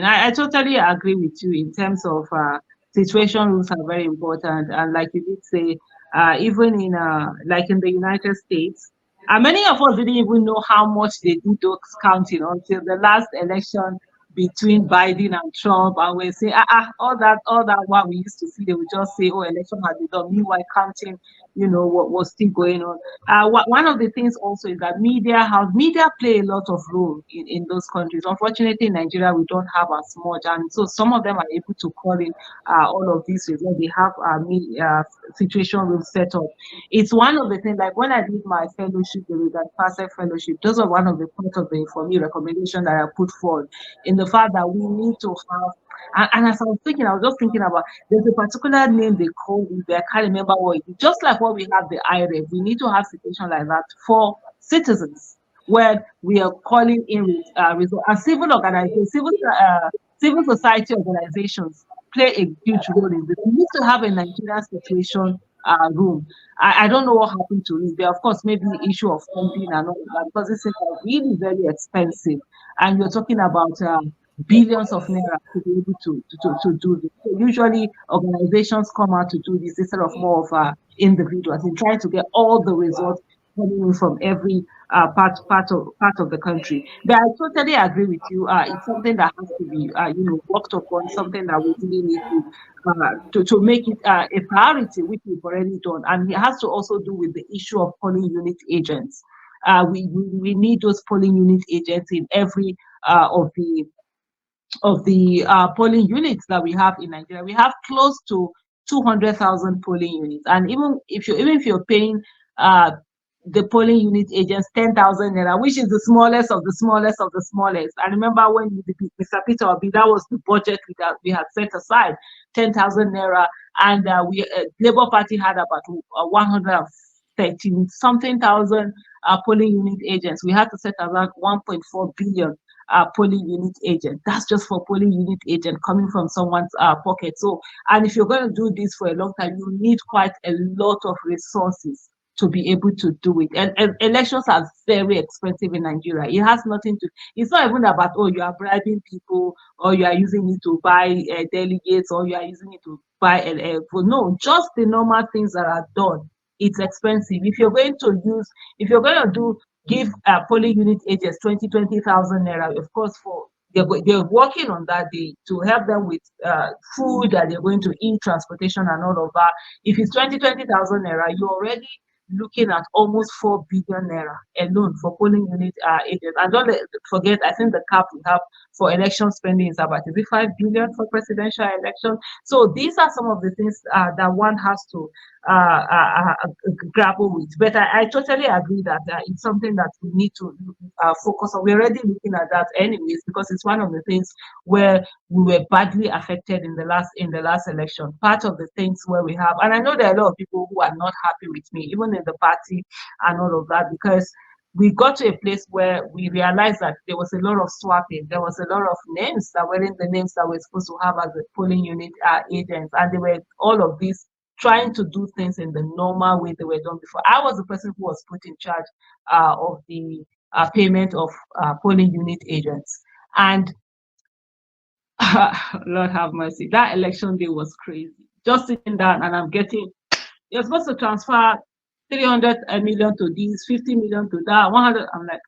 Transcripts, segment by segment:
I totally agree with you in terms of situation rules are very important. And like you did say, even in like in the United States, many of us didn't even know how much they do those counting until the last election between Biden and Trump. And we say, all that what we used to see, they would just say, oh, election has been done. Meanwhile, counting, what was still going on. One of the things also is that media play a lot of role in those countries. Unfortunately, in Nigeria, we don't have as much, and so some of them are able to call in all of these results. They have situation room set up. It's one of the things. Like when I did my fellowship, the PASEC fellowship, those are one of the part of the for me recommendation that I put forward in the fact that we need to have. And as I was thinking, I was just thinking about there's a particular name they call it, I can't remember what it is. Just like what we have the IREF, we need to have situation like that for citizens, where we are calling in results. And civil organizations, civil society organizations play a huge role in this. We need to have a Nigerian situation room. I don't know what happened to it. There, of course, maybe the issue of funding and all that, because this is really very expensive. And you're talking about billions of naira to be able to do this. So usually organizations come out to do this instead of more of individuals in trying to get all the results coming in from every part of the country. But I totally agree with you. It's something that has to be worked upon, something that we really need to make it a priority, which we've already done, and it has to also do with the issue of polling unit agents. We need those polling unit agents in every of the polling units that we have in Nigeria. We have close to 200,000 polling units, and even if you're paying the polling unit agents 10,000 naira, which is the smallest of the smallest of the smallest. I remember when Mr. Peter Obi, that was the budget we had set aside, 10,000 naira, and we Labour Party had about 113 something thousand polling unit agents. We had to set around 1.4 billion polling unit agent. That's just for polling unit agent coming from someone's pocket. So, and if you're going to do this for a long time, you need quite a lot of resources to be able to do it. And elections are very expensive in Nigeria. It has nothing to. It's not even about, oh, you are bribing people, or you are using it to buy delegates, or you are using it to buy vote. No, just the normal things that are done. It's expensive. If you're going to give polling unit agents 20,000 naira, of course, they're working on that day to help them with food that they're going to eat, transportation, and all of that. If it's 20,000 naira, you're already looking at almost 4 billion naira alone for polling unit agents. And don't forget, I think the cap we have for election spending is about 5 billion for presidential election. So these are some of the things that one has to grapple with. But I totally agree that it's something that we need to focus on. We're already looking at that anyways, because it's one of the things where we were badly affected in the last election. Part of the things where we have, and I know there are a lot of people who are not happy with me, even in the party and all of that, because we got to a place where we realized that there was a lot of swapping. There was a lot of names that weren't the names that we're supposed to have as a polling unit agents, and they were all of these trying to do things in the normal way they were done before. I was the person who was put in charge of the payment of polling unit agents. And Lord have mercy, that election day was crazy. Just sitting down and you're supposed to transfer 300 million to this, 50 million to that, 100. I'm like,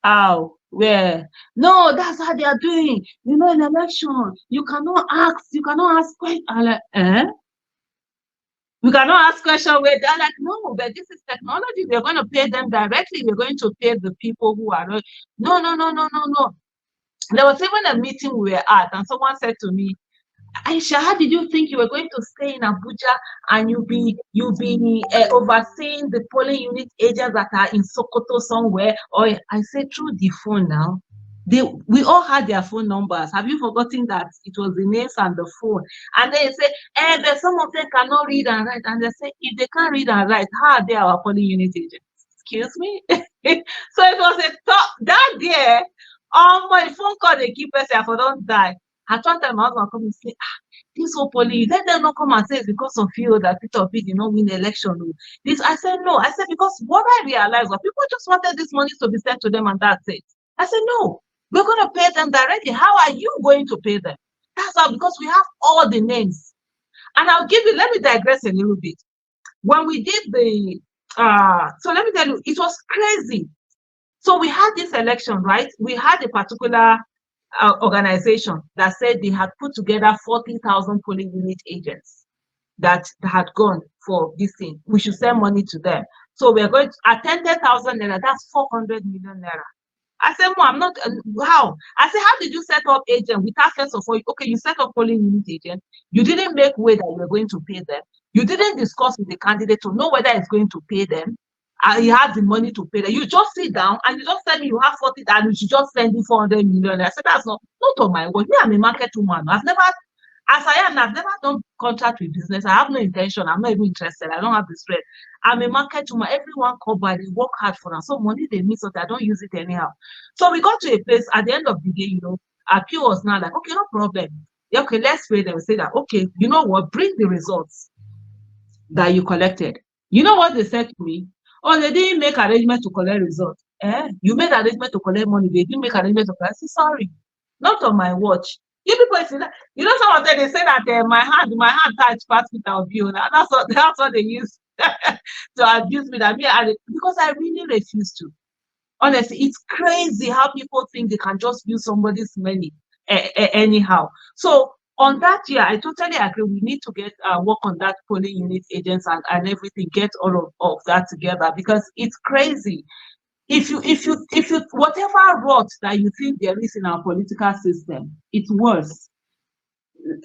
how? Where? No, that's how they are doing. In election, you cannot ask questions. I'm like, we cannot ask questions where they're like, no, but this is technology. We're going to pay them directly. We're going to pay the people who are not. No. There was even a meeting we were at, and someone said to me, Aisha, how did you think you were going to stay in Abuja and you'll be overseeing the polling unit agents that are in Sokoto somewhere? Or I said, through the phone now. We all had their phone numbers. Have you forgotten that it was the names and the phone? And they say, there's some of them cannot read and write. And they say, if they can't read and write, how are they our polling unit agents? Excuse me? So it was a thought that day. My phone call they keep us if I don't die. At one time, my husband come and say, this whole police, let them not come and say it's because of you that Peter Obi did not win the election. This, I said, no. I said, because what I realized was people just wanted this money to be sent to them and that's it. I said, no. We're going to pay them directly. How are you going to pay them? That's how, because we have all the names. And I'll give you, let me digress a little bit. When we did the, so let me tell you, it was crazy. So we had this election, right? We had a particular organization that said they had put together 40,000 polling unit agents that had gone for this thing. We should send money to them. So we're going to attend 10,000 naira, that's 400 million naira. I said, I'm not, how? I said, how did you set up agent without first of all, okay, you set up polling unit agent. You didn't make way that you're going to pay them. You didn't discuss with the candidate to know whether it's going to pay them. He has the money to pay them. You just sit down and you just tell me you have 40 and you should just send me 400 million. I said, that's not on my word. Me, I'm a market woman. I've never, as I am, I've never done contract with business. I have no intention. I'm not even interested. I don't have the spread. I'm a market woman. Everyone covered. They work hard for us. So money they miss out. I don't use it anyhow. So we got to a place at the end of the day, Appeal was now like, okay, no problem. Okay, let's pay them. Say that, okay, you know what? Bring the results that you collected. You know what they said to me? Oh, they didn't make arrangement to collect results. You made arrangement to collect money. They didn't make arrangement to collect. I said, sorry, not on my watch. You people say that. You know, some of them they say that my hand touch pass without view. That's what they use to abuse me. That because I really refuse to. Honestly, it's crazy how people think they can just use somebody's money anyhow. So on that year, I totally agree. We need to get work on that polling unit agents and everything, get all of that together, because it's crazy. If you whatever rot that you think there is in our political system, it's worse.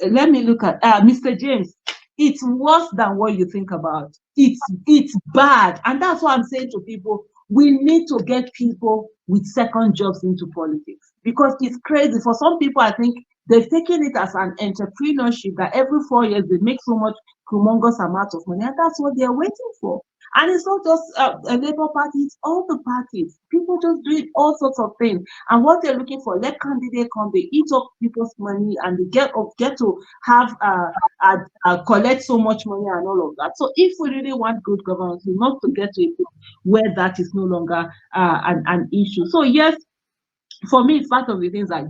Let me look at Mr. James. It's worse than what you think about. It's bad, and that's what I'm saying to people. We need to get people with second jobs into politics, because it's crazy. For some people, I think they've taken it as an entrepreneurship that every 4 years they make so much humongous amount of money, and that's what they're waiting for. And it's not just a Labour Party, it's all the parties. People just doing all sorts of things. And what they're looking for, let candidates come, they eat up people's money, and they get to have collect so much money and all of that. So if we really want good governance, we must get to a point where that is no longer an issue. So yes, for me, it's part of the things that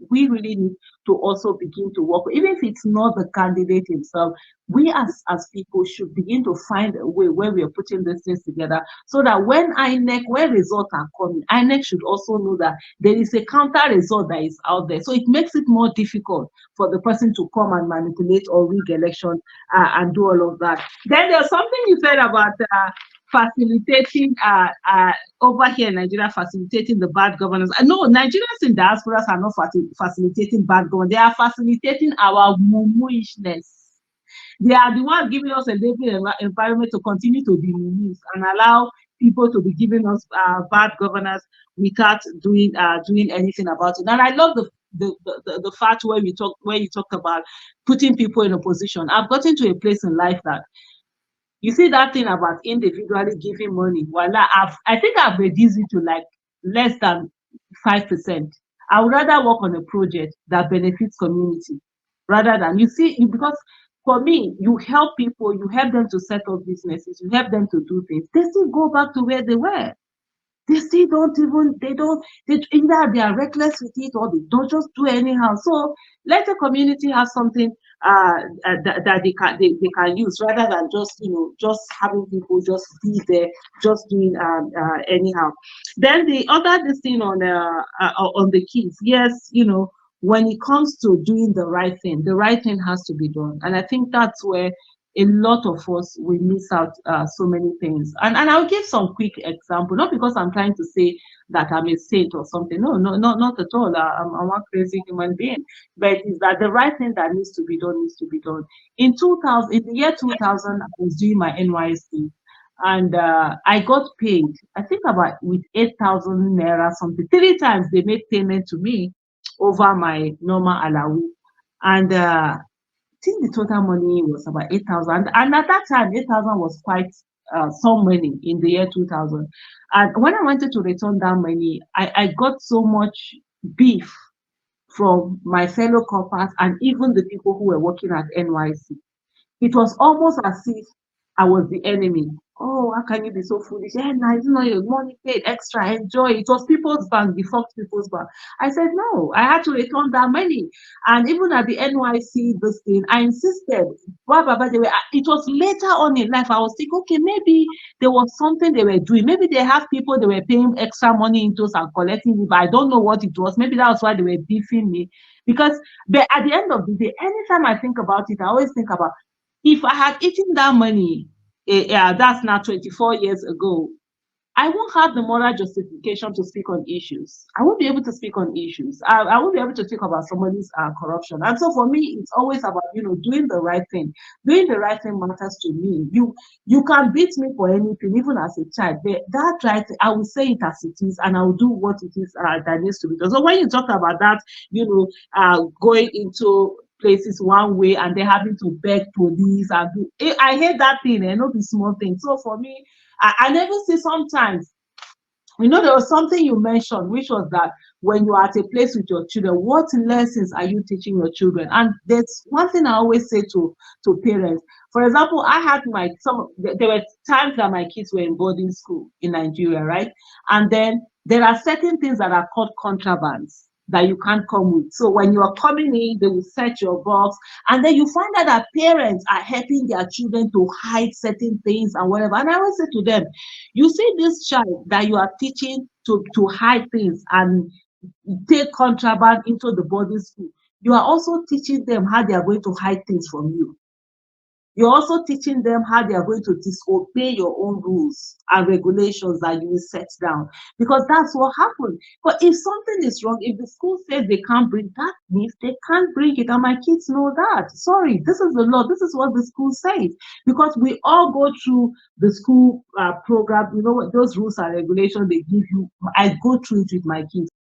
we really need to also begin to work, even if it's not the candidate himself. We as people should begin to find a way where we are putting these things together, so that when results are coming, INEC should also know that there is a counter result that is out there. So it makes it more difficult for the person to come and manipulate or rig election and do all of that. Then there's something you said about facilitating over here in Nigeria, facilitating the bad governance. No, Nigerians in diasporas are not facilitating bad governance. They are facilitating our mumu-ishness. They are the ones giving us a living environment to continue to be mumus and allow people to be giving us bad governance without doing anything about it. And I love the fact where you talked about putting people in a position. I've gotten to a place in life that, you see, that thing about individually giving money, voila, I think I've reduced it to like less than 5%. I would rather work on a project that benefits community rather than, because for me, you help people, you help them to set up businesses, you help them to do things. They still go back to where they were. They still either they are reckless with it or they don't just do anyhow. So let the community have something that they can use, rather than just having people just be there, just doing anyhow. Then the other thing on the kids, yes, when it comes to doing the right thing has to be done, and I think that's where a lot of us we miss out so many things. And I'll give some quick example, not because I'm trying to say that I'm a saint or something. No, not at all. I'm one crazy human being. But it's that the right thing that needs to be done needs to be done. In the year 2000, I was doing my NYC, and I got paid, I think about with 8,000 naira something. 3 times they made payment to me over my normal allowance. And I think the total money was about 8,000, and at that time 8,000 was quite some money in the year 2000. And when I wanted to return that money, I got so much beef from my fellow corpers and even the people who were working at NYC. It was almost as if I was the enemy. Oh, how can you be so foolish? Yeah, no, it's not your money paid extra. Enjoy. It was People's Bank, the Fox People's Bank. I said, no, I had to return that money. And even at the NYC, this thing, I insisted. Blah, blah, blah, it was later on in life, I was thinking, okay, maybe there was something they were doing. Maybe they have people they were paying extra money into and collecting it, but I don't know what it was. Maybe that was why they were beefing me. Because but at the end of the day, anytime I think about it, I always think about if I had eaten that money, yeah, that's now 24 years ago, I won't have the moral justification to speak on issues. I won't be able to speak on issues. I won't be able to talk about somebody's corruption. And so for me, it's always about, doing the right thing. Doing the right thing matters to me. You can beat me for anything, even as a child. But that right thing, I will say it as it is, and I will do what it is that needs to be done. So when you talk about that, going into places one way and they're having to beg police and I hate that thing, and not the small thing. So for me, I never see sometimes, there was something you mentioned, which was that when you are at a place with your children, what lessons are you teaching your children? And there's one thing I always say to parents. For example, there were times that my kids were in boarding school in Nigeria, right? And then there are certain things that are called contrabands that you can't come with. So when you are coming in, they will search your box, and then you find out that parents are helping their children to hide certain things and whatever. And I always say to them, you see this child that you are teaching to hide things and take contraband into the boarding school, you are also teaching them how they are going to hide things from you. You're also teaching them how they are going to disobey your own rules and regulations that you will set down, because that's what happened. But if something is wrong, if the school says they can't bring that, means they can't bring it, and my kids know that. Sorry, this is the law. This is what the school says, because we all go through the school program. Those rules and regulations they give you. I go through it with my kids.